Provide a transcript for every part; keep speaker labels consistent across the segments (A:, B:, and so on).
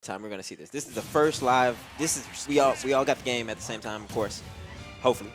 A: time we're gonna see this. This is the first live. This is we all got the game at the same time, of course, hopefully.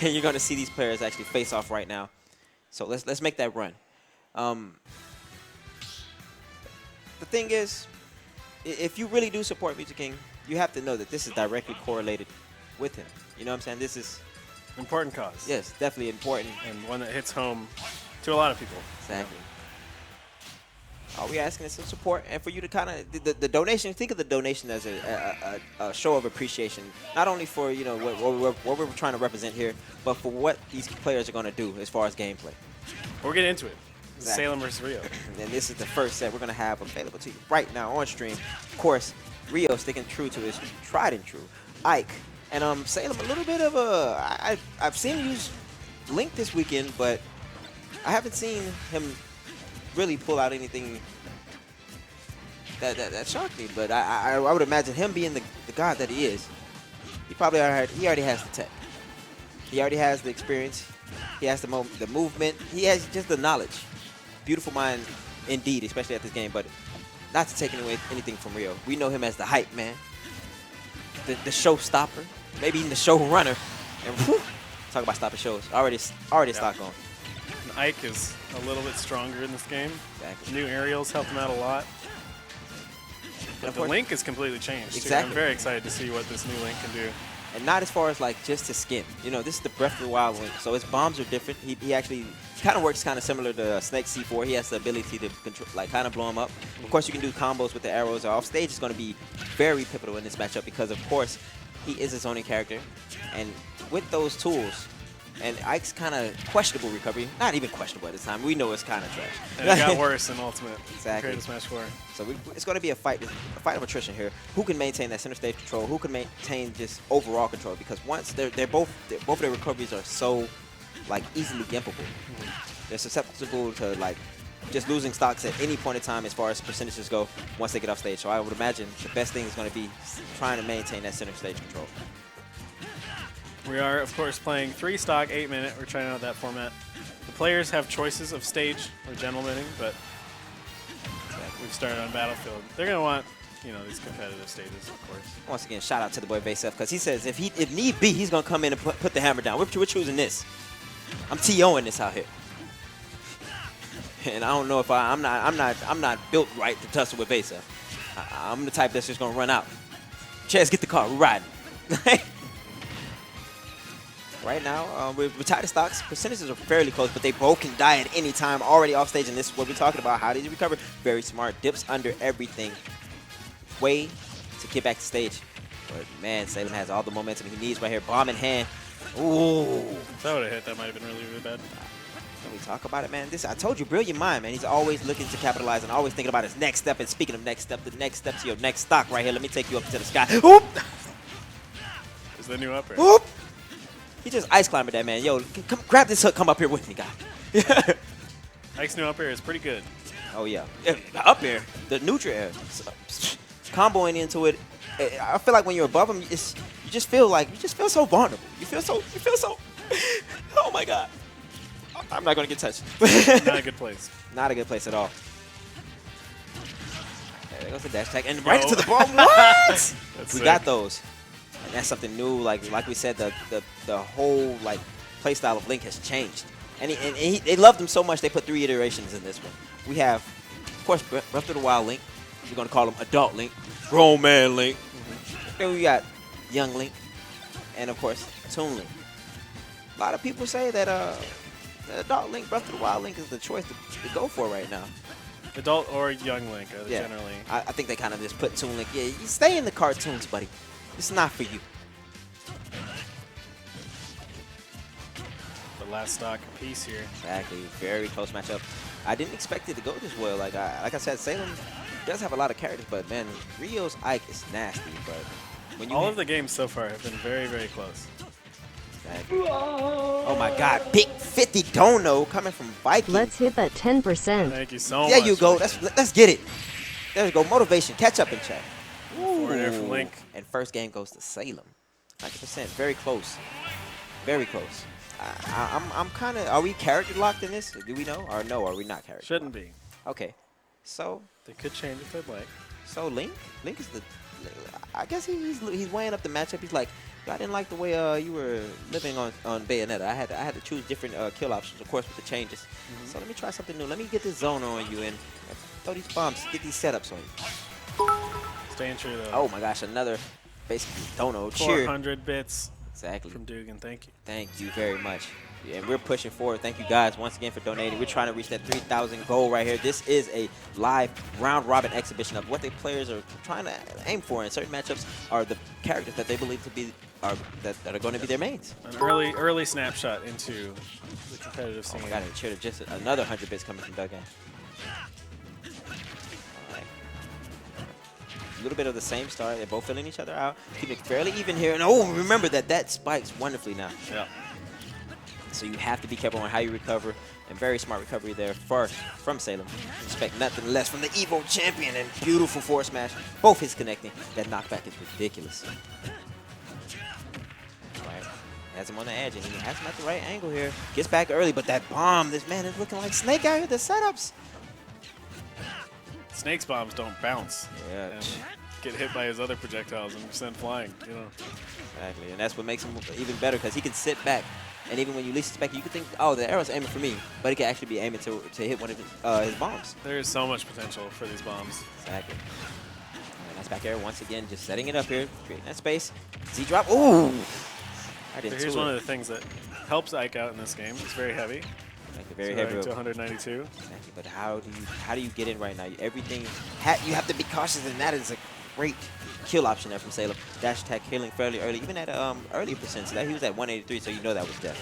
A: And you're gonna see these players actually face off right now. So let's make that run. The thing is, if you really do support Music King, you have to know that this is directly correlated with him. You know what I'm saying? This is
B: important cause.
A: Yes, definitely important.
B: And one that hits home to a lot of people.
A: Exactly. All we asking is some support, and for you to kind of the donation. Think of the donation as a show of appreciation, not only for what we're trying to represent here, but for what these players are going to do as far as gameplay.
B: We'll get into it.
A: Exactly.
B: Salem versus Rio.
A: And this is the first set we're going to have available to you right now on stream. Of course, Rio sticking true to his tried and true Ike, and Salem a little bit of a. I've seen him use Link this weekend, but I haven't seen him really pull out anything that shocked me. But I would imagine him being the god that he is, he already has the tech. He already has the experience. He has the movement. He has just the knowledge. Beautiful mind indeed, especially at this game. But not to take away anything from Rio. We know him as the hype man, the showstopper, maybe even the showrunner. And whew, talk about stopping shows. Already stock on.
B: Ike is a little bit stronger in this game.
A: Exactly.
B: New aerials helped him out a lot. But the Link is completely changed.
A: Exactly.
B: I'm very excited to see what this new Link can do.
A: And not as far as like just his skin. You know, this is the Breath of the Wild Link, so his bombs are different. He actually kind of works kind of similar to Snake C4. He has the ability to control, like kind of blow him up. Of course, you can do combos with the arrows. Off stage is going to be very pivotal in this matchup because, of course, he is his own character. And with those tools, and Ike's kind of questionable recovery, not even questionable at this time. We know it's kind of trash.
B: And it got worse in Ultimate.
A: Exactly.
B: Greatest Match 4.
A: So it's going to be a fight of attrition here. Who can maintain that center stage control? Who can maintain just overall control? Because once they're both of their recoveries are so like easily gimpable. They're susceptible to like just losing stocks at any point in time as far as percentages go once they get off stage. So I would imagine the best thing is going to be trying to maintain that center stage control.
B: We are, of course, playing 3 stock, 8-minute. We're trying out that format. The players have choices of stage or gentlemening, but we've started on Battlefield. They're going to want, these competitive stages, of course.
A: Once again, shout out to the boy Vasef, because he says if need be, he's going to come in and put the hammer down. We're choosing this. I'm TOing this out here. And I don't know if I'm not built right to tussle with Vasef. I'm the type that's just going to run out. Chaz, get the car. We're riding. Right now, we're tied to stocks. Percentages are fairly close, but they both can die at any time. Already off stage, and this is what we're talking about. How did you recover? Very smart. Dips under everything. Way to get back to stage. But, man, Salem has all the momentum he needs right here. Bomb in hand. Ooh.
B: If that would have hit, that might have been really, really bad.
A: Can we talk about it, man? I told you, brilliant mind, man. He's always looking to capitalize and always thinking about his next step. And speaking of next step, the next step to your next stock right here. Let me take you up to the sky. Oop!
B: Is the new upper.
A: Oop! He just ice climbed that man. Yo, come grab this hook. Come up here with me, guy.
B: Ike's new up air is pretty good.
A: Oh yeah, up air, the neutral air, comboing into it. I feel like when you're above him, you just feel so vulnerable. You feel so. Oh my God, I'm not gonna get touched.
B: Not a good place.
A: Not a good place at all. There goes the dash tag and right into the ball. What? We got those. And that's something new. Like we said, the whole like play style of Link has changed, and they loved him so much they put 3 iterations in this one. We have, of course, Breath of the Wild Link. We're gonna call him Adult Link, Grown Man Link. Then we got Young Link, and of course Toon Link. A lot of people say that the Adult Link, Breath of the Wild Link is the choice to go for right now.
B: Adult or Young Link are generally.
A: I think they kind of just put Toon Link. Yeah, you stay in the cartoons, buddy. It's not for you.
B: The last stock piece here.
A: Exactly. Very close matchup. I didn't expect it to go this well. Like I said, Salem does have a lot of characters, but man, Rio's Ike is nasty. But when you
B: all of the games so far have been very, very close.
A: Exactly. Oh my God, big 50 dono coming from Viking.
C: Let's hit that 10%.
B: Thank you so much.
A: There you go. Let's get it. There you go. Motivation. Catch up in chat.
B: Forward air from Link.
A: And first game goes to Salem. 90%. Very close. Very close. I'm kind of. Are we character locked in this? Do we know? Or no? Are we not character?
B: Shouldn't
A: locked?
B: be.
A: Okay. So
B: they could change if they'd like.
A: So Link is the. I guess he's weighing up the matchup. He's like, I didn't like the way you were living on Bayonetta. I had to choose different kill options, of course, with the changes. So let me try something new. Let me get this zone on you and throw these bombs, get these setups on you.
B: Staying true though.
A: Oh my gosh, another basically dono cheer.
B: 400 bits.
A: Exactly.
B: From Dugan, thank you.
A: Thank you very much. Yeah, and we're pushing forward. Thank you guys once again for donating. We're trying to reach that 3,000 goal right here. This is a live round-robin exhibition of what the players are trying to aim for in certain matchups are the characters that they believe to be that are going to be their mains.
B: An early snapshot into the competitive scene.
A: Oh my God, it cheered just another 100 bits coming from Duggan. All right. A little bit of the same start. They're both filling each other out. Keeping it fairly even here. And oh, remember that spikes wonderfully now.
B: Yeah.
A: So you have to be careful on how you recover, and very smart recovery there first from Salem. Expect nothing less from the Evo champion, and beautiful forward smash. Both hits connecting. That knockback is ridiculous. Right. Has him on the edge, and he has him at the right angle here. Gets back early, but that bomb, this man is looking like Snake out here, the setups.
B: Snake's bombs don't bounce.
A: Yeah.
B: And get hit by his other projectiles and send flying, you know.
A: Exactly, and that's what makes him even better, because he can sit back. And even when you least expect it, you could think, oh, the arrow's aiming for me. But it could actually be aiming to hit one of his bombs.
B: There is so much potential for these bombs.
A: Exactly. And that's back air once again, just setting it up here, creating that space. Z-drop. Ooh!
B: So here's one of the things that helps Ike out in this game. It's very heavy.
A: Very heavy.
B: To 192.
A: Exactly. But how do you get in right now? Everything you have to be cautious, and that is a great kill option there from Salem. Dash attack healing fairly early, even at earlier percent. So that he was at 183, so you know that was death.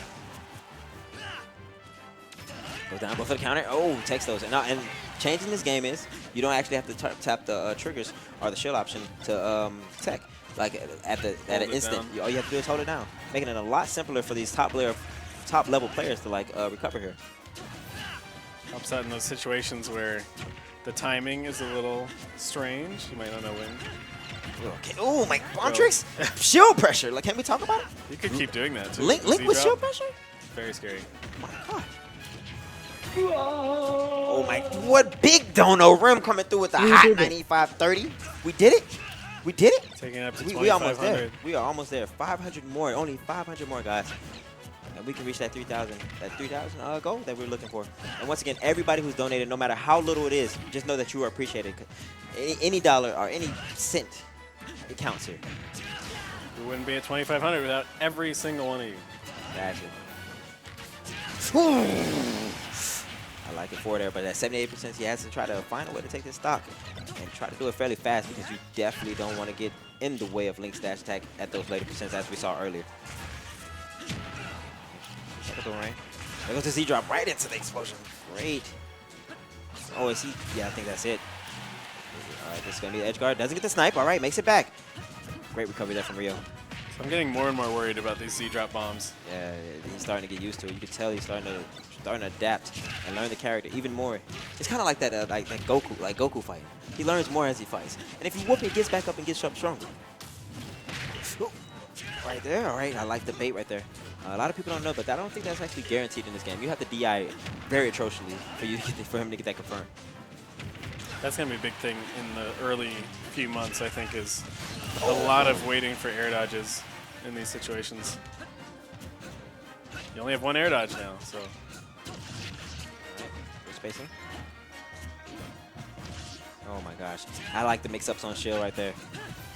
A: Goes down, go for the counter. Oh, takes those. And changing this game is you don't actually have to tap the triggers or the shield option to tech. Like at an instant, all you have to do is hold it down, making it a lot simpler for these top level players to like recover here.
B: Helps out in those situations where the timing is a little strange. You might not know when.
A: Okay. Oh, my bomb tricks! Shield pressure. Like, can we talk about it?
B: You could keep doing that too.
A: Link with shield pressure?
B: Very scary.
A: Oh my God. Oh my! What big dono rim coming through with the hot 95-30. We did it. We did it.
B: Taking it up to
A: we almost
B: 2,500.
A: there. We are almost there. 500 more. Only 500 more, guys. And we can reach that 3,000. That 3,000 goal that we're looking for. And once again, everybody who's donated, no matter how little it is, just know that you are appreciated. Any dollar or any cent, it counts here.
B: We wouldn't be at 2,500 without every single one of you.
A: Gotcha. I like it for there, but at 78%, he has to try to find a way to take this stock and try to do it fairly fast, because you definitely don't want to get in the way of Link's dash attack at those later percents, as we saw earlier. There goes the Z-drop right into the explosion. Great. Oh, is he? Yeah, I think that's it. All right, this is going to be the edge guard. Doesn't get the snipe. All right, makes it back. Great recovery there from Rio.
B: So I'm getting more and more worried about these Z-drop bombs.
A: Yeah, he's starting to get used to it. You can tell he's starting to adapt and learn the character even more. It's kind of like that, like Goku fight. He learns more as he fights. And if you whoop it, he gets back up and gets up stronger. Right there. All right, I like the bait right there. A lot of people don't know, but I don't think that's actually guaranteed in this game. You have to DI very atrociously for him to get that confirmed.
B: That's going to be a big thing in the early few months, I think, is a lot of waiting for air dodges in these situations. You only have one air dodge now, so.
A: All right, good spacing. Oh my gosh, I like the mix-ups on shield right there.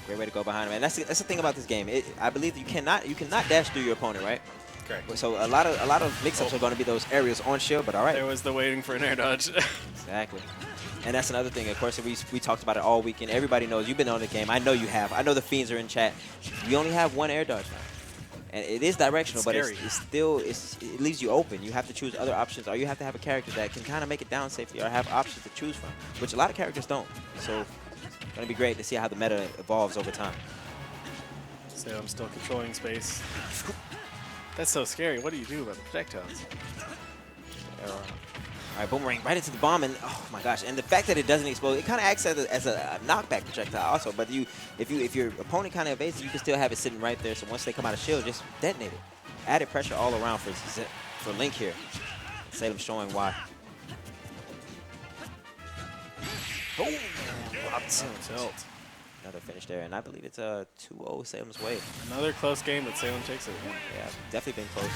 A: Great way to go behind him, and that's the thing about this game. I believe you cannot dash through your opponent, right?
B: Correct.
A: So a lot of mix-ups are going to be those areas on shield, but all right.
B: There was the waiting for an air dodge.
A: Exactly. And that's another thing. Of course, we talked about it all weekend. Everybody knows you've been on the game. I know you have. I know the fiends are in chat. We only have one air dodge now, and it is directional, but it's still it leaves you open. You have to choose other options, or you have to have a character that can kind of make it down safely, or have options to choose from, which a lot of characters don't. So it's going to be great to see how the meta evolves over time.
B: So I'm still controlling space. That's so scary. What do you do about the projectiles?
A: All right, boomerang right into the bomb, and oh my gosh! And the fact that it doesn't explode, it kind of acts as a knockback projectile also. But if your opponent kind of evades it, you can still have it sitting right there. So once they come out of shield, just detonate it. Added pressure all around for Link here. Salem showing why. Oh,
B: Tilt.
A: Another finish there, and I believe it's a 2-0 Salem's way.
B: Another close game, but Salem takes it.
A: Yeah, definitely been close.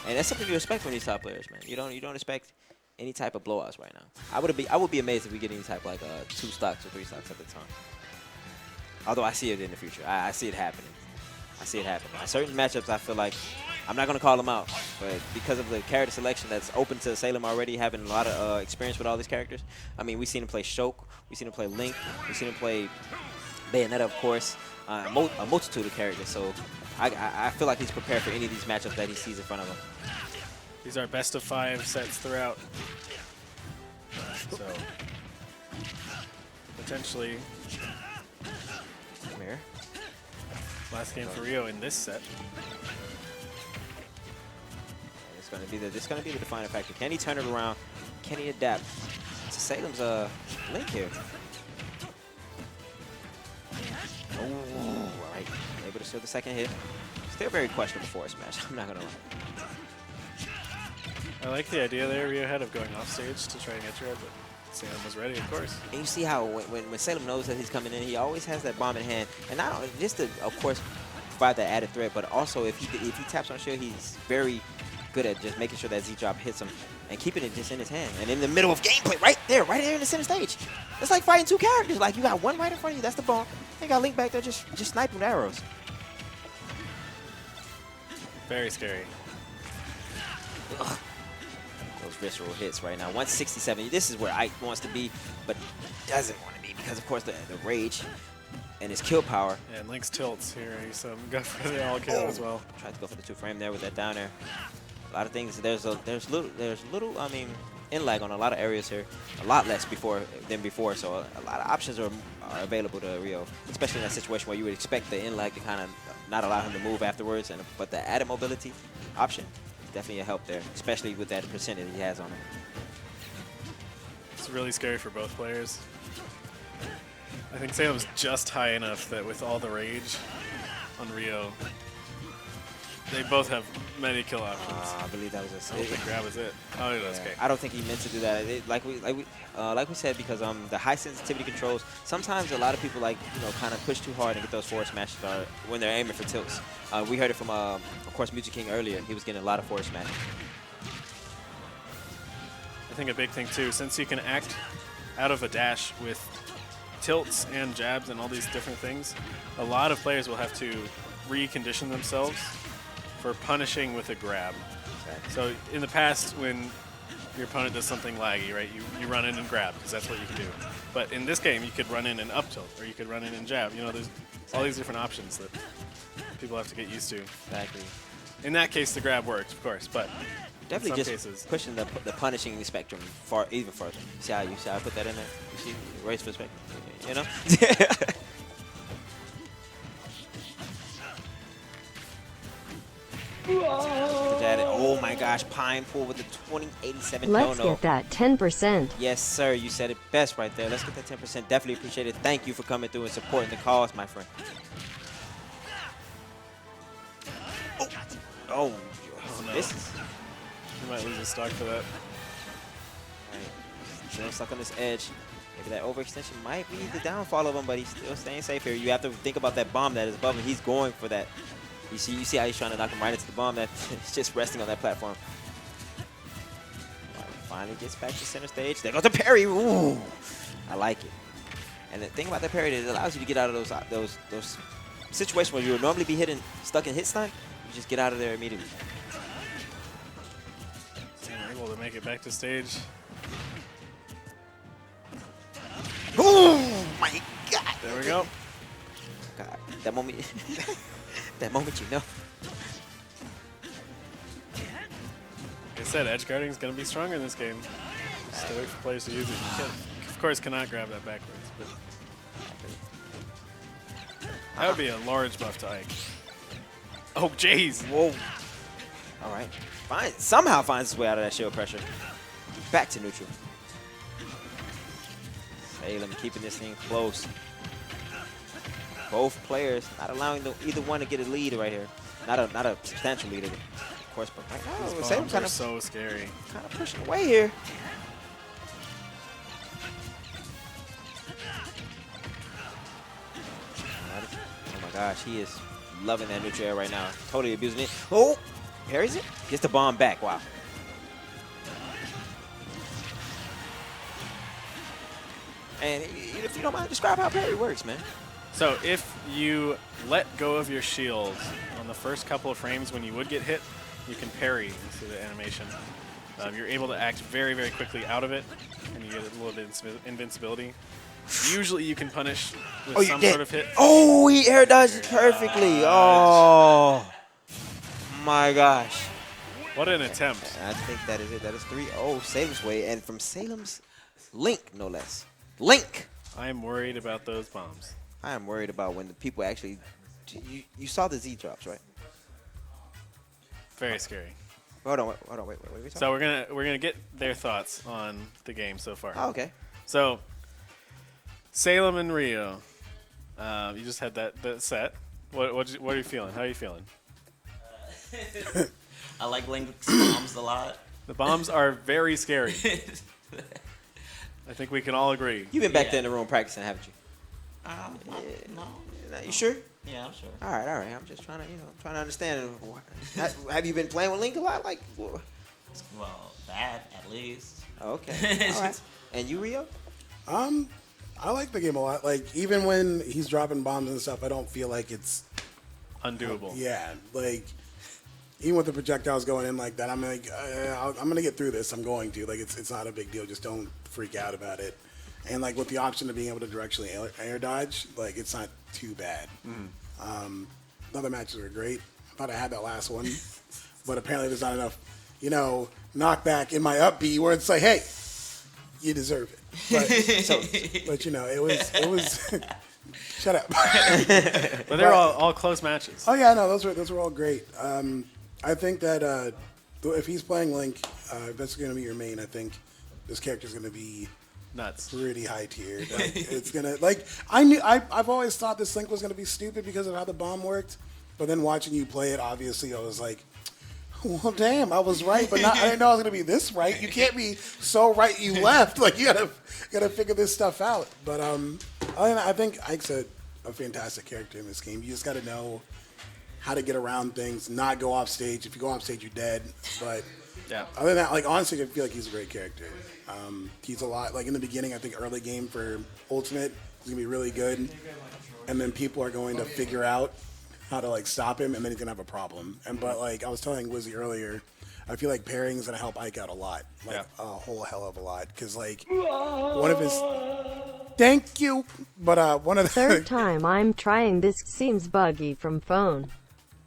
A: And that's something you expect from these top players, man. You don't expect any type of blowouts right now. I would be amazed if we get any type of like 2 stocks or 3 stocks at the time. Although I see it in the future, I see it happening. I see it happening. Certain matchups, I feel like I'm not gonna call them out, but because of the character selection that's open to Salem already, having a lot of experience with all these characters. I mean, we've seen him play Shoke, we've seen him play Link, we've seen him play Bayonetta, of course, a multitude of characters. So I feel like he's prepared for any of these matchups that he sees in front of him.
B: These are best of 5 sets throughout. So potentially
A: Come here.
B: last game for Rio in this set.
A: It's gonna be the defining factor. Can he turn it around? Can he adapt to Salem's Link here? Oh, all right. Able to steal the second hit. Still very questionable forward smash. I'm not gonna lie.
B: I like the idea there Rio had of going off stage to try and get your head, but Salem was ready, of course.
A: And you see how when Salem knows that he's coming in, he always has that bomb in hand, and not only just to, of course, provide that added threat, but also if he taps on shield, he's very good at just making sure that Z-drop hits him and keeping it just in his hand. And in the middle of gameplay, right there in the center stage. It's like fighting 2 characters. Like, you got one right in front of you, that's the bomb. You got Link back there just sniping with arrows.
B: Very scary.
A: Ugh. Those visceral hits right now. 167. This is where Ike wants to be, but doesn't want to be because, of course, the rage and his kill power.
B: Yeah, and Link's tilts here. He's go for the all kill as well.
A: Tried to go for the 2-frame there with that down air. A lot of things. There's little. I mean, in lag on a lot of areas here. A lot less than before. So a lot of options are available to Rio, especially in that situation where you would expect the in lag to kind of not allow him to move afterwards. But the added mobility option is definitely a help there, especially with that percentage he has on him.
B: It's really scary for both players. I think Salem's just high enough that with all the rage on Rio, they both have many kill options.
A: I believe that was a
B: I don't think grab is it. Oh, it was. Okay.
A: I don't think he meant to do that. Like we said, because the high sensitivity controls. Sometimes a lot of people kind of push too hard and get those forward smashes when they're aiming for tilts. We heard it from of course Music King earlier. He was getting a lot of forward smashes.
B: I think a big thing too, since you can act out of a dash with tilts and jabs and all these different things, a lot of players will have to recondition themselves for punishing with a grab.
A: Exactly.
B: So in the past, when your opponent does something laggy, right, you run in and grab because that's what you can do. But in this game, you could run in and up tilt, or you could run in and jab. You know, there's all these different options that people have to get used to.
A: Exactly.
B: In that case, the grab works, of course, but
A: definitely
B: in some
A: just
B: cases,
A: pushing the punishing spectrum even further. See how I put that in there? You see, raise for spectrum. You know. Oh my gosh, Pine Pool with the 2087
C: Let's
A: dono.
C: get that 10%.
A: Yes, sir. You said it best right there. Let's get that 10%. Definitely appreciate it. Thank you for coming through and supporting the cause, my friend. Oh
B: no.
A: This is...
B: You might lose a stock for that.
A: Right. Still stuck on this edge. Maybe that overextension might be the downfall of him, but he's still staying safe here. You have to think about that bomb that is above him. He's going for that. You see how he's trying to knock him right into the bomb that's just resting on that platform. Finally gets back to center stage. There goes the parry. Ooh, I like it. And the thing about that parry is it allows you to get out of those situations where you would normally be stuck in hit stun. You just get out of there immediately.
B: And able to make it back to stage.
A: Oh my God!
B: There we go.
A: God, that moment, that moment, you know.
B: Like I said, edge guarding is going to be stronger in this game. Just wait for players to use it. You can, of course, cannot grab that backwards, but that would be a large buff to Ike. Oh, jeez.
A: Whoa. All right. Somehow finds his way out of that shield pressure. Back to neutral. Salem keeping this thing close. Both players not allowing either one to get a lead right here. Not a substantial lead, of course, but right now Salem kind of
B: so scary.
A: Kind of pushing away here. gosh, he is loving that neutral air right now. Totally abusing it. Oh, parries it. Gets the bomb back. Wow. And if you don't mind, describe how parry works, man.
B: So if you let go of your shield on the first couple of frames when you would get hit, you can parry into the animation. You're able to act very, very quickly out of it, and you get a little bit of invincibility. Usually you can punish with some sort of hit.
A: Oh, he air dodged perfectly. Oh, my gosh.
B: What an attempt.
A: I think that is it. That is 3-0 Salem's way, and from Salem's Link, no less. Link!
B: I am worried about those bombs.
A: I am worried about when the people actually... You saw the Z drops, right?
B: Very scary.
A: Hold on, wait.
B: So we're gonna get their thoughts on the game so far.
A: Oh, okay.
B: So Salem and Rio, you just had that set. What are you feeling? How are you feeling?
C: I like Link's bombs a lot.
B: The bombs are very scary. I think we can all agree.
A: You've been back there in the room practicing, haven't you?
C: No.
A: You sure?
C: Yeah, I'm sure.
A: All right. I'm just trying to, understand. Have you been playing with Link a lot? Like,
C: Well, that at least.
A: Okay. All right. And you, Rio?
D: I like the game a lot. Like, even when he's dropping bombs and stuff, I don't feel like it's
B: undoable.
D: Yeah, like even with the projectiles going in like that, I'm like, I'm gonna get through this. I'm going to. Like, it's not a big deal. Just don't freak out about it. And like with the option of being able to directionally air dodge, like it's not too bad. Other matches were great. I thought I had that last one, but apparently there's not enough, knockback in my up B where it's like, hey, you deserve it. But it was shut up.
B: But they're all close matches.
D: Oh yeah, no, those were all great. I think that if he's playing Link, if that's going to be your main, I think this character's going to be
B: nuts,
D: pretty high tiered. It's gonna I've always thought this Link was going to be stupid because of how the bomb worked, but then watching you play it, obviously, I was like, well, damn, I was right, but I didn't know I was going to be this right. You can't be so right you left. Like, you gotta figure this stuff out. But I think Ike's a fantastic character in this game. You just got to know how to get around things, not go off stage. If you go off stage, you're dead. But
B: yeah.
D: Other than that, like, honestly, I feel like he's a great character. He's a lot, like in the beginning, I think early game for Ultimate, he's going to be really good. And then people are going to figure out how to like stop him, and then he's gonna have a problem. But like I was telling Wizzy earlier, I feel like pairing is gonna help Ike out a lot, like a whole hell of a lot. Because like one of his, thank you, but one of the
E: third time I'm trying this seems buggy from phone.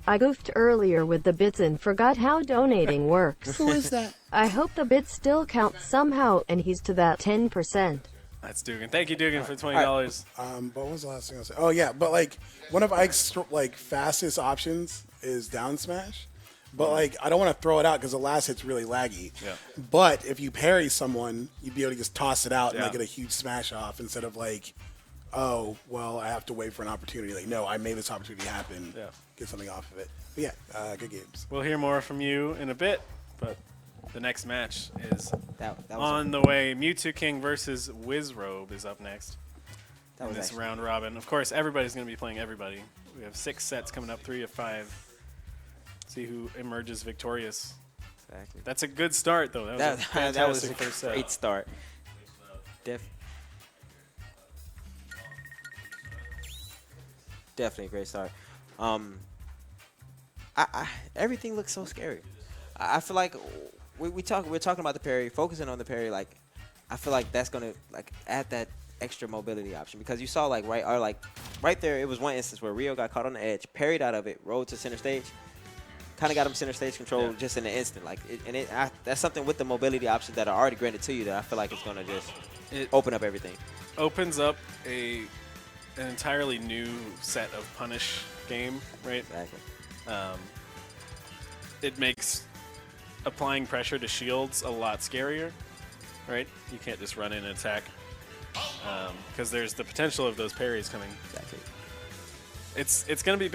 E: I goofed earlier with the bits and forgot how donating works.
D: Who is that?
E: I hope the bits still count somehow, and he's to that 10%.
B: That's Dugan. Thank you, Dugan, for $20.
D: What was the last thing I was saying? Oh yeah, but like one of Ike's like fastest options is down smash, but like I don't want to throw it out because the last hit's really laggy.
B: Yeah.
D: But if you parry someone, you'd be able to just toss it out and like get a huge smash off instead of like, oh well, I have to wait for an opportunity. Like no, I made this opportunity happen.
B: Yeah.
D: Get something off of it. But yeah, good games.
B: We'll hear more from you in a bit, but the next match is
A: that
B: on the way. Mewtwo King versus Wizzrobe is up next. That was this round robin. Of course, everybody's going to be playing everybody. We have 6 sets coming up, 3 of 5. See who emerges victorious.
A: Exactly.
B: That's a good start, though. That was a fantastic first set.
A: Great start. Definitely a great start. Everything looks so scary. I feel like we're talking about the parry, focusing on the parry. Like, I feel like that's gonna like add that extra mobility option because you saw like right there. It was one instance where Rio got caught on the edge, parried out of it, rolled to center stage, kind of got him center stage control just in an instant. Like, that's something with the mobility options that are already granted to you that I feel like it's gonna just open up everything.
B: Opens up an entirely new set of punish game, right?
A: Exactly.
B: It makes applying pressure to shields a lot scarier, right? You can't just run in and attack because there's the potential of those parries coming.
A: Exactly.
B: It's going to be